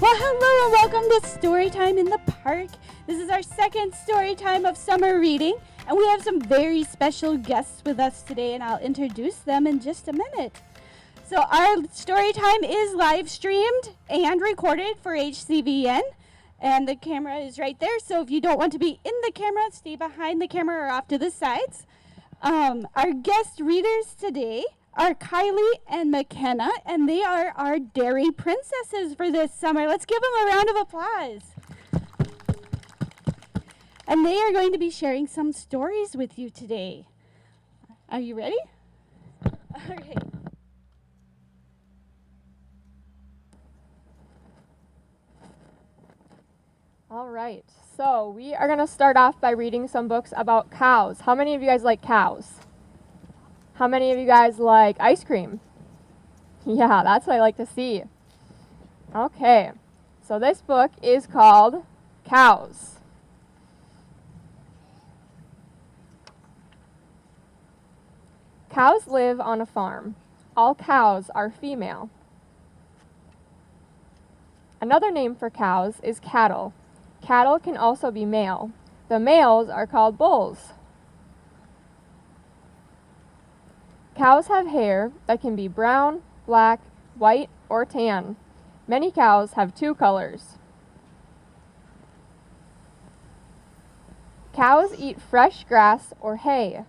Well, hello and welcome to Storytime in the Park. This is our second story time of summer reading, and we have some very special guests with us today, and I'll introduce them in just a minute. So our story time is live streamed and recorded for HCVN, and the camera is right there, so if you don't want to be in the camera, stay behind the camera or off to the sides. Our guest readers today are Kylie and McKenna, and they are our dairy princesses for this summer. Let's give them a round of applause. And they are going to be sharing some stories with you today. Are you ready? All right. All right, so we are going to start off by reading some books about cows. How many of you guys like cows? How many of you guys like ice cream? Yeah, that's what I like to see. Okay, so this book is called Cows. Cows live on a farm. All cows are female. Another name for cows is cattle. Cattle can also be male. The males are called bulls. Cows have hair that can be brown, black, white, or tan. Many cows have two colors. Cows eat fresh grass or hay.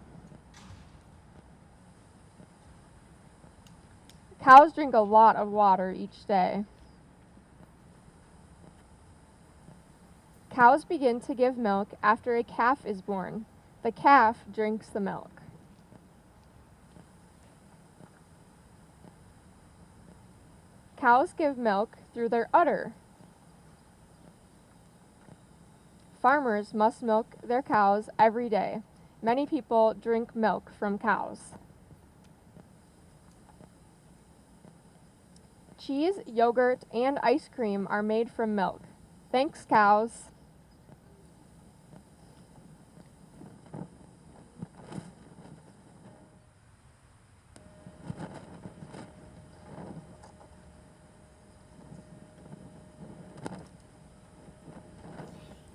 Cows drink a lot of water each day. Cows begin to give milk after a calf is born. The calf drinks the milk. Cows give milk through their udder. Farmers must milk their cows every day. Many people drink milk from cows. Cheese, yogurt, and ice cream are made from milk. Thanks, cows.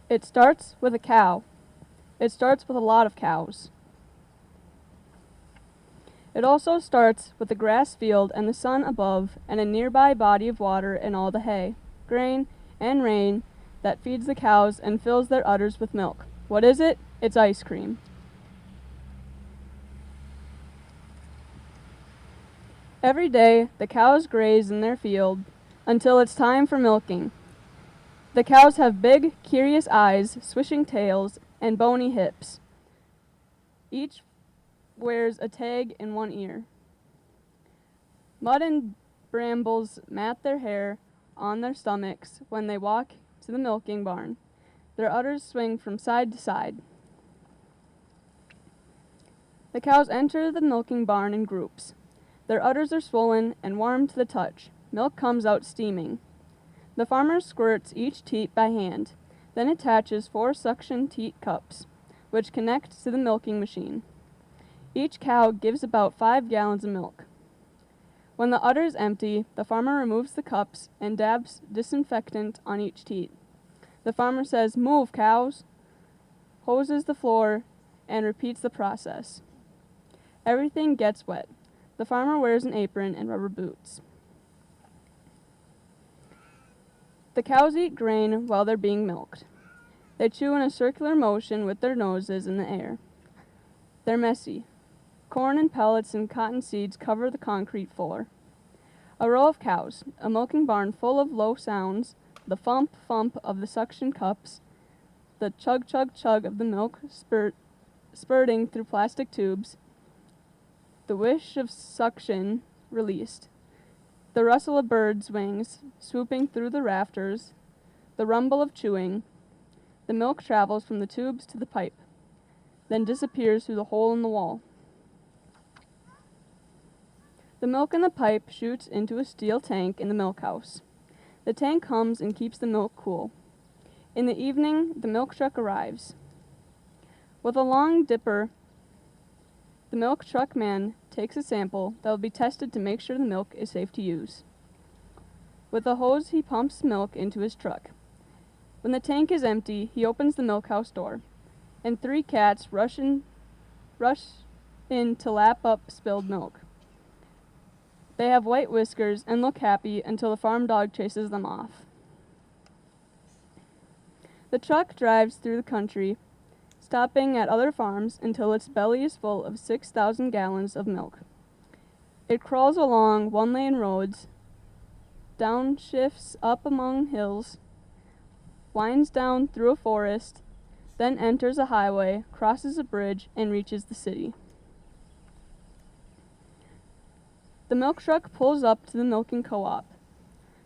It starts with a cow. It starts with a lot of cows. It also starts with the grass field and the sun above and a nearby body of water and all the hay, grain, and rain that feeds the cows and fills their udders with milk. What is it? It's ice cream. Every day, the cows graze in their field until it's time for milking. The cows have big, curious eyes, swishing tails, and bony hips. Each wears a tag in one ear. Mud and brambles mat their hair on their stomachs when they walk to the milking barn. Their udders swing from side to side. The cows enter the milking barn in groups. Their udders are swollen and warm to the touch. Milk comes out steaming. The farmer squirts each teat by hand, then attaches 4 suction teat cups, which connect to the milking machine. Each cow gives about 5 gallons of milk. When the udder is empty, the farmer removes the cups and dabs disinfectant on each teat. The farmer says, "Move, cows," hoses the floor, and repeats the process. Everything gets wet. The farmer wears an apron and rubber boots. The cows eat grain while they're being milked. They chew in a circular motion with their noses in the air. They're messy. Corn and pellets and cotton seeds cover the concrete floor. A row of cows, a milking barn full of low sounds, the thump thump of the suction cups, the chug chug chug of the milk spurting through plastic tubes, the whish of suction released, the rustle of birds' wings swooping through the rafters, the rumble of chewing. The milk travels from the tubes to the pipe, then disappears through the hole in the wall. The milk in the pipe shoots into a steel tank in the milk house. The tank hums and keeps the milk cool. In the evening, the milk truck arrives. With a long dipper, the milk truck man takes a sample that will be tested to make sure the milk is safe to use. With a hose, he pumps milk into his truck. When the tank is empty, he opens the milk house door, and 3 cats rush in to lap up spilled milk. They have white whiskers and look happy until the farm dog chases them off. The truck drives through the country, stopping at other farms until its belly is full of 6,000 gallons of milk. It crawls along one-lane roads, downshifts up among hills, winds down through a forest, then enters a highway, crosses a bridge, and reaches the city. The milk truck pulls up to the milking co-op.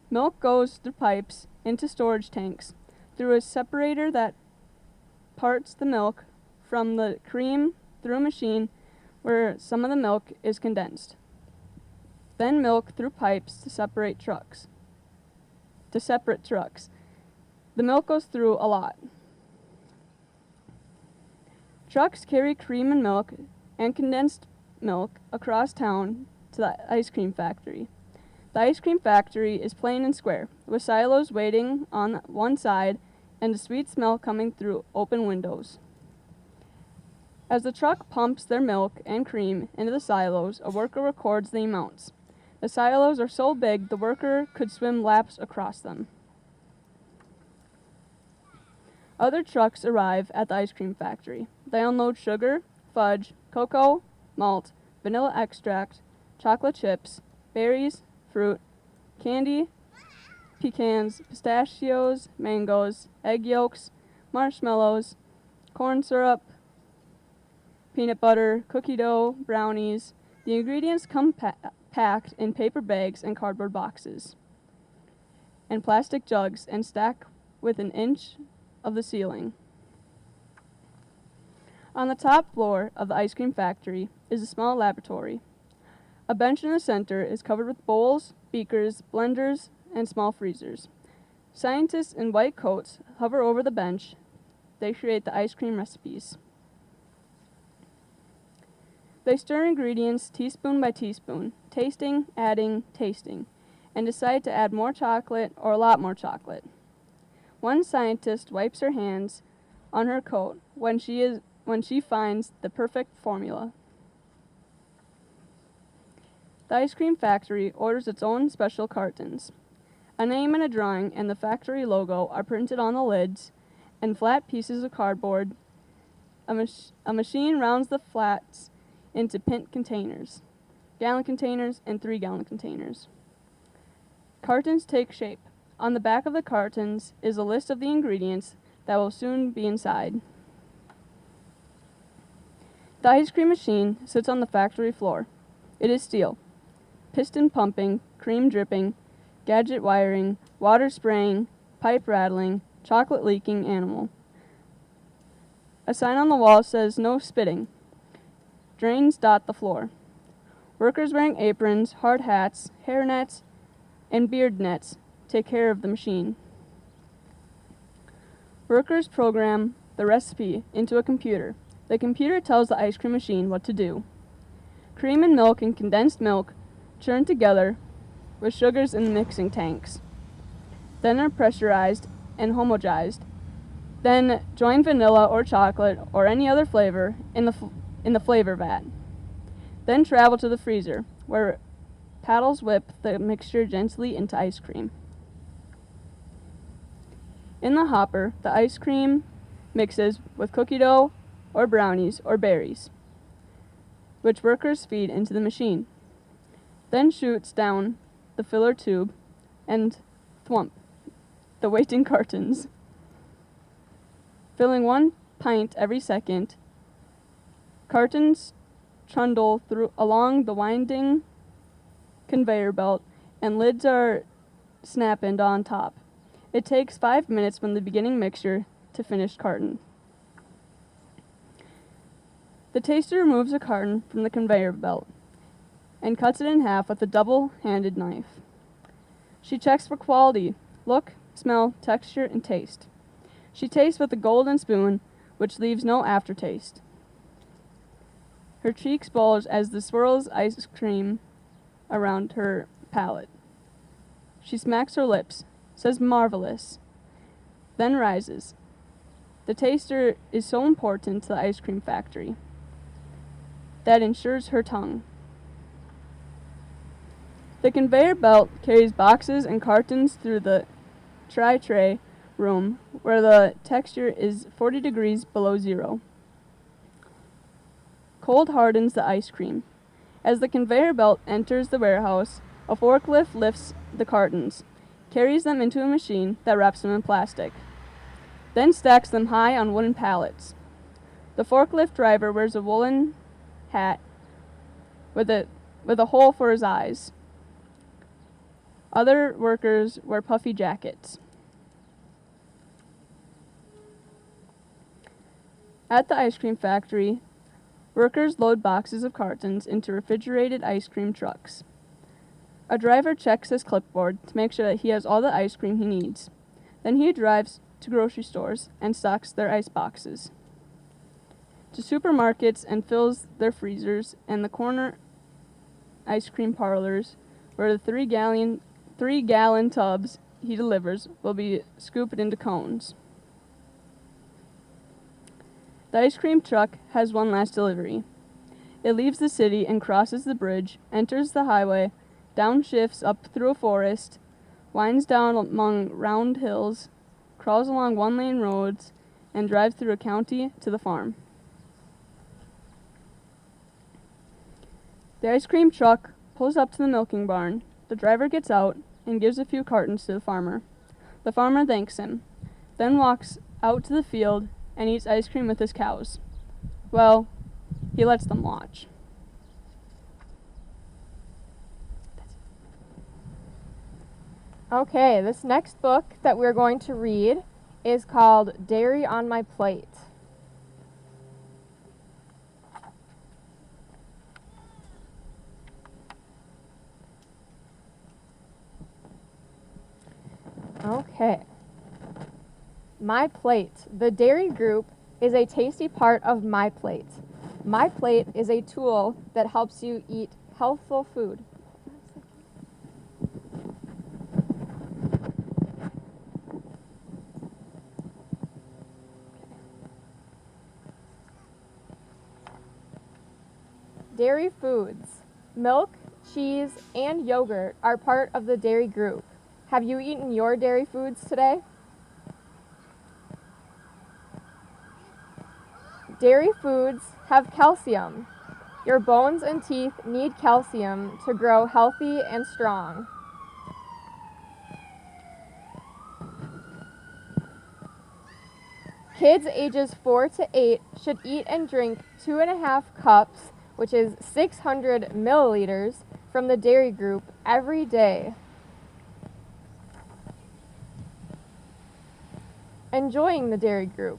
Milk goes through pipes into storage tanks, through a separator that parts the milk from the cream through a machine where some of the milk is condensed. Then milk through pipes to separate trucks. The milk goes through a lot. Trucks carry cream and milk and condensed milk across town to the ice cream factory. The ice cream factory is plain and square, with silos waiting on one side and a sweet smell coming through open windows. As the truck pumps their milk and cream into the silos, a worker records the amounts. The silos are so big the worker could swim laps across them. Other trucks arrive at the ice cream factory. They unload sugar, fudge, cocoa, malt, vanilla extract, chocolate chips, berries, fruit, candy, pecans, pistachios, mangoes, egg yolks, marshmallows, corn syrup, peanut butter, cookie dough, brownies. The ingredients come packed in paper bags and cardboard boxes and plastic jugs and stacked within an inch of the ceiling. On the top floor of the ice cream factory is a small laboratory. A bench in the center is covered with bowls, beakers, blenders, and small freezers. Scientists in white coats hover over the bench. They create the ice cream recipes. They stir ingredients teaspoon by teaspoon, tasting, adding, tasting, and decide to add more chocolate or a lot more chocolate. One scientist wipes her hands on her coat when she finds the perfect formula. The ice cream factory orders its own special cartons. A name and a drawing and the factory logo are printed on the lids and flat pieces of cardboard. A machine rounds the flats into pint containers, gallon containers, and 3-gallon containers. Cartons take shape. On the back of the cartons is a list of the ingredients that will soon be inside. The ice cream machine sits on the factory floor. It is steel. Piston pumping, cream dripping, gadget wiring, water spraying, pipe rattling, chocolate leaking animal. A sign on the wall says no spitting. Drains dot the floor. Workers wearing aprons, hard hats, hair nets, and beard nets take care of the machine. Workers program the recipe into a computer. The computer tells the ice cream machine what to do. Cream and milk and condensed milk churned together with sugars in the mixing tanks. Then are pressurized and homogenized. Then join vanilla or chocolate or any other flavor in the flavor vat. Then travel to the freezer, where paddles whip the mixture gently into ice cream. In the hopper, the ice cream mixes with cookie dough or brownies or berries, which workers feed into the machine. Then shoots down the filler tube and thwump the waiting cartons. Filling 1 pint every second, cartons trundle along the winding conveyor belt and lids are snap-in on top. It takes 5 minutes from the beginning mixture to finished carton. The taster removes a carton from the conveyor belt and cuts it in half with a double-handed knife. She checks for quality, look, smell, texture, and taste. She tastes with a golden spoon, which leaves no aftertaste. Her cheeks bulge as the swirls ice cream around her palate. She smacks her lips, says marvelous, then rises. The taster is so important to the ice cream factory. That ensures her tongue. The conveyor belt carries boxes and cartons through the tray room where the temperature is 40 degrees below zero. Cold hardens the ice cream. As the conveyor belt enters the warehouse, a forklift lifts the cartons, carries them into a machine that wraps them in plastic, then stacks them high on wooden pallets. The forklift driver wears a woolen hat with a hole for his eyes. Other workers wear puffy jackets. At the ice cream factory, workers load boxes of cartons into refrigerated ice cream trucks. A driver checks his clipboard to make sure that he has all the ice cream he needs. Then he drives to grocery stores and stocks their ice boxes, to supermarkets and fills their freezers, and the corner ice cream parlors where the 3-gallon tubs he delivers will be scooped into cones. The ice cream truck has one last delivery. It leaves the city and crosses the bridge, enters the highway, downshifts up through a forest, winds down among round hills, crawls along one-lane roads, and drives through a county to the farm. The ice cream truck pulls up to the milking barn. The driver gets out and gives a few cartons to the farmer. The farmer thanks him, then walks out to the field and eats ice cream with his cows. Well, he lets them watch. Okay, this next book that we're going to read is called Dairy on My Plate. Okay. My Plate. The Dairy Group is a tasty part of My Plate. My Plate is a tool that helps you eat healthful food. Dairy foods. Milk, cheese, and yogurt are part of the dairy group. Have you eaten your dairy foods today? Dairy foods have calcium. Your bones and teeth need calcium to grow healthy and strong. Kids ages 4 to 8 should eat and drink 2.5 cups, which is 600 milliliters, from the dairy group every day. Enjoying the dairy group.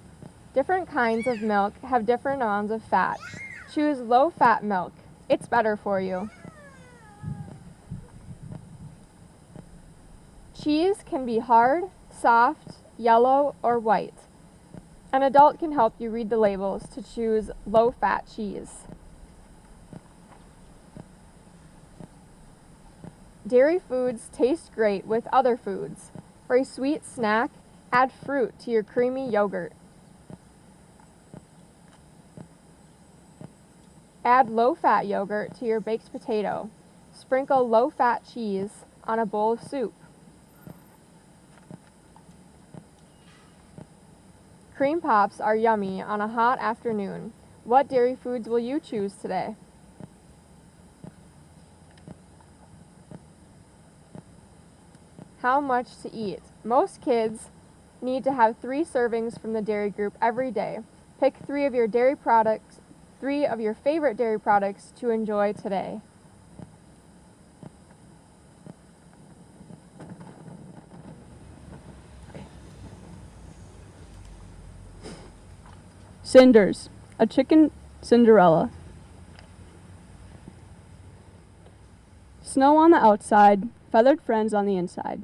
Different kinds of milk have different amounts of fat. Choose low-fat milk. It's better for you. Cheese can be hard, soft, yellow, or white. An adult can help you read the labels to choose low-fat cheese. Dairy foods taste great with other foods. For a sweet snack, add fruit to your creamy yogurt. Add low-fat yogurt to your baked potato. Sprinkle low-fat cheese on a bowl of soup. Cream Pops are yummy on a hot afternoon. What dairy foods will you choose today? How much to eat? Most kids need to have 3 servings from the dairy group every day. Pick 3 of your favorite dairy products to enjoy today. Cinders, a chicken Cinderella. Snow on the outside, feathered friends on the inside.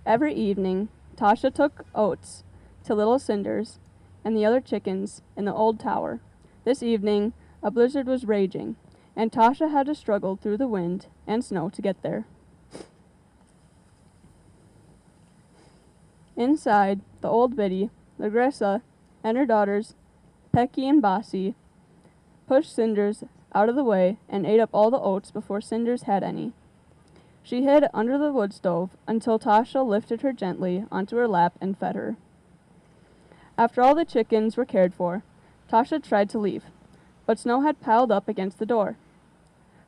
Every evening, Tasha took oats to little Cinders and the other chickens in the old tower. This evening, a blizzard was raging, and Tasha had to struggle through the wind and snow to get there. Inside, the old biddy, Lagressa, and her daughters, Pecky and Bossy, pushed Cinders out of the way and ate up all the oats before Cinders had any. She hid under the wood stove until Tasha lifted her gently onto her lap and fed her. After all the chickens were cared for, Tasha tried to leave, but snow had piled up against the door.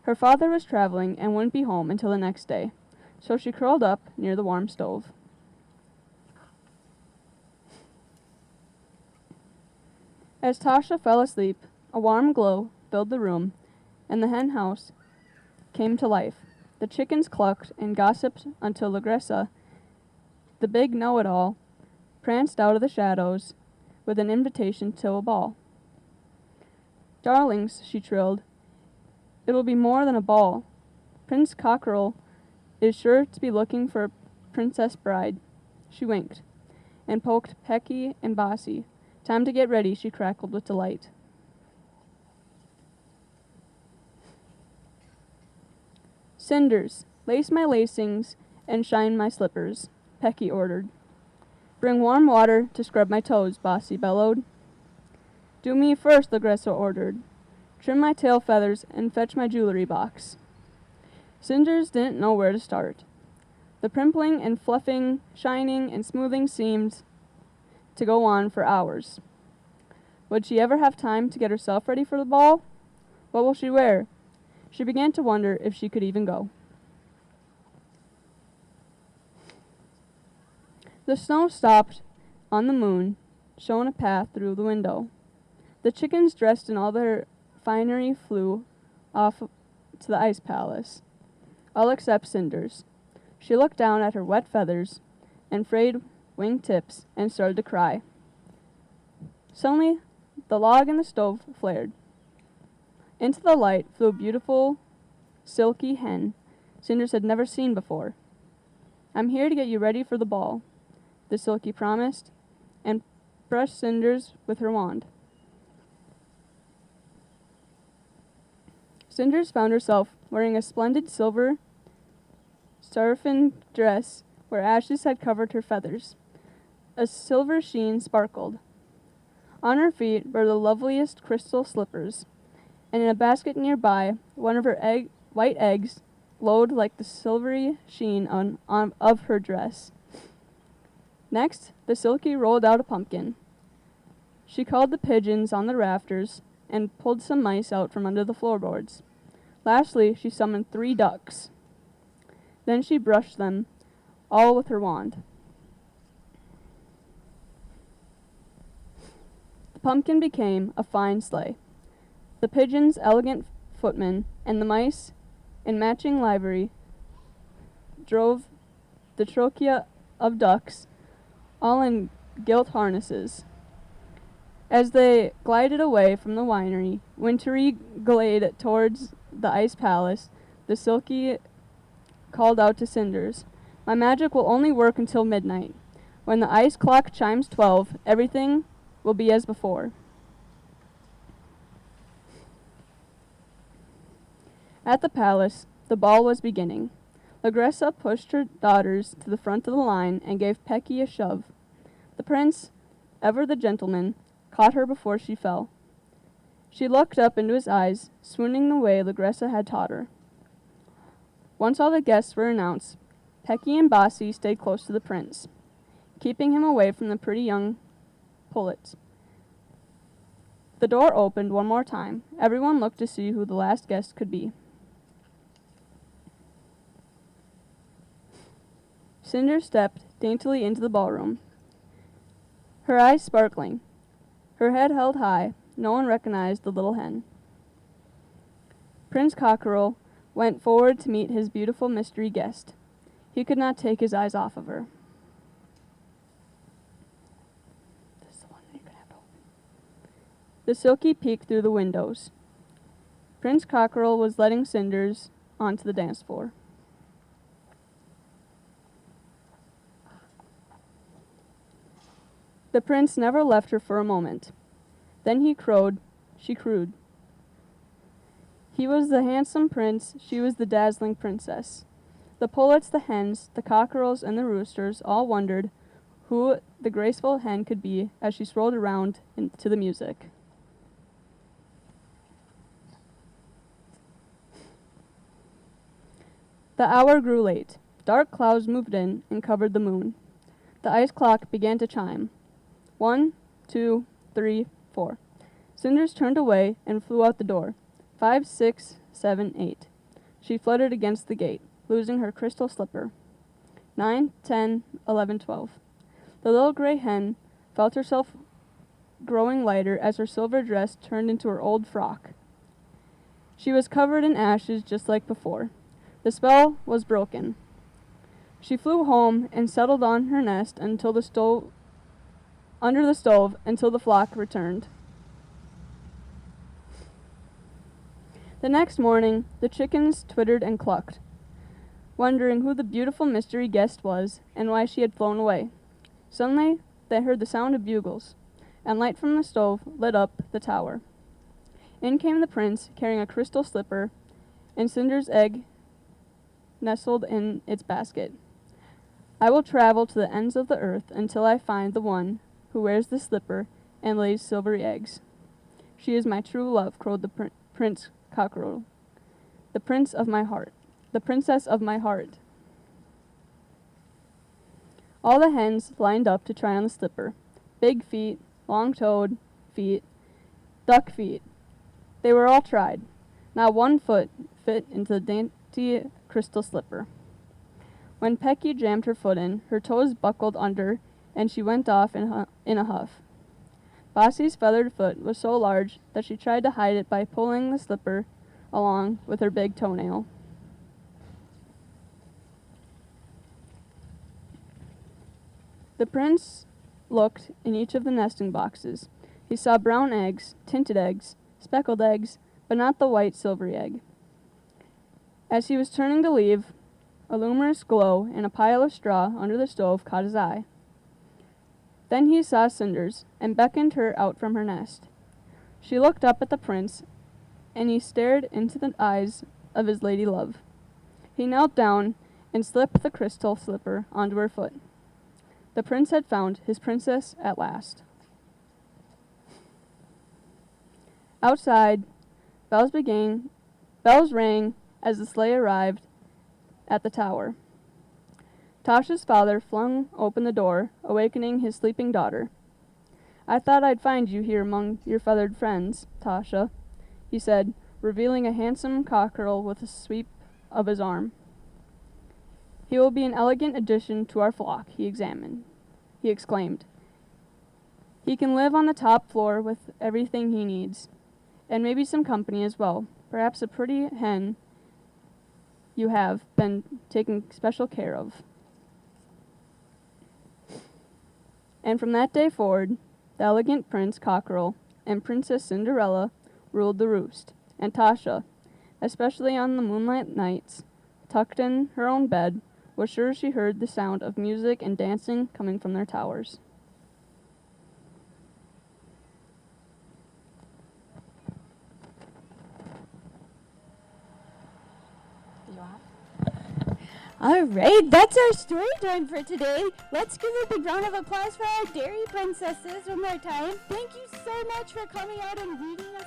Her father was traveling and wouldn't be home until the next day, so she curled up near the warm stove. As Tasha fell asleep, a warm glow filled the room, and the hen house came to life. The chickens clucked and gossiped until Lagressa, the big know-it-all, pranced out of the shadows with an invitation to a ball. "Darlings," she trilled, "it will be more than a ball. Prince Cockerel is sure to be looking for a princess bride." She winked and poked Pecky and Bossy. "Time to get ready," she crackled with delight. "Cinders, lace my lacings and shine my slippers," Pecky ordered. "Bring warm water to scrub my toes," Bossy bellowed. "Do me first," Lagressa ordered. "Trim my tail feathers and fetch my jewelry box." Cinders didn't know where to start. The primpling and fluffing, shining and smoothing seemed to go on for hours. Would she ever have time to get herself ready for the ball? What will she wear? She began to wonder if she could even go. The snow stopped on the moon, shone a path through the window. The chickens, dressed in all their finery, flew off to the ice palace, all except Cinders. She looked down at her wet feathers and frayed wing tips and started to cry. Suddenly, the log in the stove flared. Into the light flew a beautiful, silky hen Cinders had never seen before. "I'm here to get you ready for the ball," the silky promised, and brushed Cinders with her wand. Cinders found herself wearing a splendid silver sarafan dress where ashes had covered her feathers. A silver sheen sparkled. On her feet were the loveliest crystal slippers, and in a basket nearby, one of her white eggs glowed like the silvery sheen of her dress. Next, the Silky rolled out a pumpkin. She called the pigeons on the rafters and pulled some mice out from under the floorboards. Lastly, she summoned 3 ducks. Then she brushed them all with her wand. The pumpkin became a fine sleigh. The pigeons, elegant footmen, and the mice, in matching livery, drove the trochea of ducks, all in gilt harnesses. As they glided away from the wintry glade towards the ice palace, the Silky called out to Cinders, "My magic will only work until midnight. When the ice clock chimes 12, everything will be as before." At the palace, the ball was beginning. Lagressa pushed her daughters to the front of the line and gave Pecky a shove. The prince, ever the gentleman, caught her before she fell. She looked up into his eyes, swooning the way Lagressa had taught her. Once all the guests were announced, Pecky and Bossy stayed close to the prince, keeping him away from the pretty young pullets. The door opened one more time. Everyone looked to see who the last guest could be. Cinder stepped daintily into the ballroom, her eyes sparkling, her head held high. No one recognized the little hen. Prince Cockerel went forward to meet his beautiful mystery guest. He could not take his eyes off of her. This is the one you're gonna have to open. The Silky peeked through the windows. Prince Cockerel was letting Cinders onto the dance floor. The prince never left her for a moment. Then he crowed, she crowed. He was the handsome prince, she was the dazzling princess. The pullets, the hens, the cockerels, and the roosters all wondered who the graceful hen could be as she swirled around to the music. The hour grew late. Dark clouds moved in and covered the moon. The ice clock began to chime. 1, 2, 3, 4. Cinders turned away and flew out the door. 5, 6, 7, 8. She fluttered against the gate, losing her crystal slipper. 9, 10, 11, 12. The little gray hen felt herself growing lighter as her silver dress turned into her old frock. She was covered in ashes just like before. The spell was broken. She flew home and settled on her nest under the stove until the flock returned. The next morning, the chickens twittered and clucked, wondering who the beautiful mystery guest was and why she had flown away. Suddenly, they heard the sound of bugles, and light from the stove lit up the tower. In came the prince, carrying a crystal slipper, and Cinder's egg nestled in its basket. I will travel to the ends of the earth until I find the one who wears the slipper and lays silvery eggs. She is my true love, crowed the Prince Cockerel. The prince of my heart. The princess of my heart. All the hens lined up to try on the slipper. Big feet, long-toed feet, duck feet. They were all tried. Not one foot fit into the dainty crystal slipper. When Pecky jammed her foot in, her toes buckled under, and she went off in a huff. Bossie's feathered foot was so large that she tried to hide it by pulling the slipper along with her big toenail. The prince looked in each of the nesting boxes. He saw brown eggs, tinted eggs, speckled eggs, but not the white silvery egg. As he was turning to leave, a luminous glow in a pile of straw under the stove caught his eye. Then he saw Cinders and beckoned her out from her nest. She looked up at the prince, and he stared into the eyes of his lady love. He knelt down and slipped the crystal slipper onto her foot. The prince had found his princess at last. Outside, bells rang as the sleigh arrived at the tower. Tasha's father flung open the door, awakening his sleeping daughter. I thought I'd find you here among your feathered friends, Tasha, he said, revealing a handsome cockerel with a sweep of his arm. He will be an elegant addition to our flock, he exclaimed. He can live on the top floor with everything he needs, and maybe some company as well, perhaps a pretty hen you have been taking special care of. And from that day forward, the elegant Prince Cockerel and Princess Cinderella ruled the roost, and Tasha, especially on the moonlight nights, tucked in her own bed, was sure she heard the sound of music and dancing coming from their towers. All right, that's our story time for today. Let's give a big round of applause for our dairy princesses one more time. Thank you so much for coming out and reading us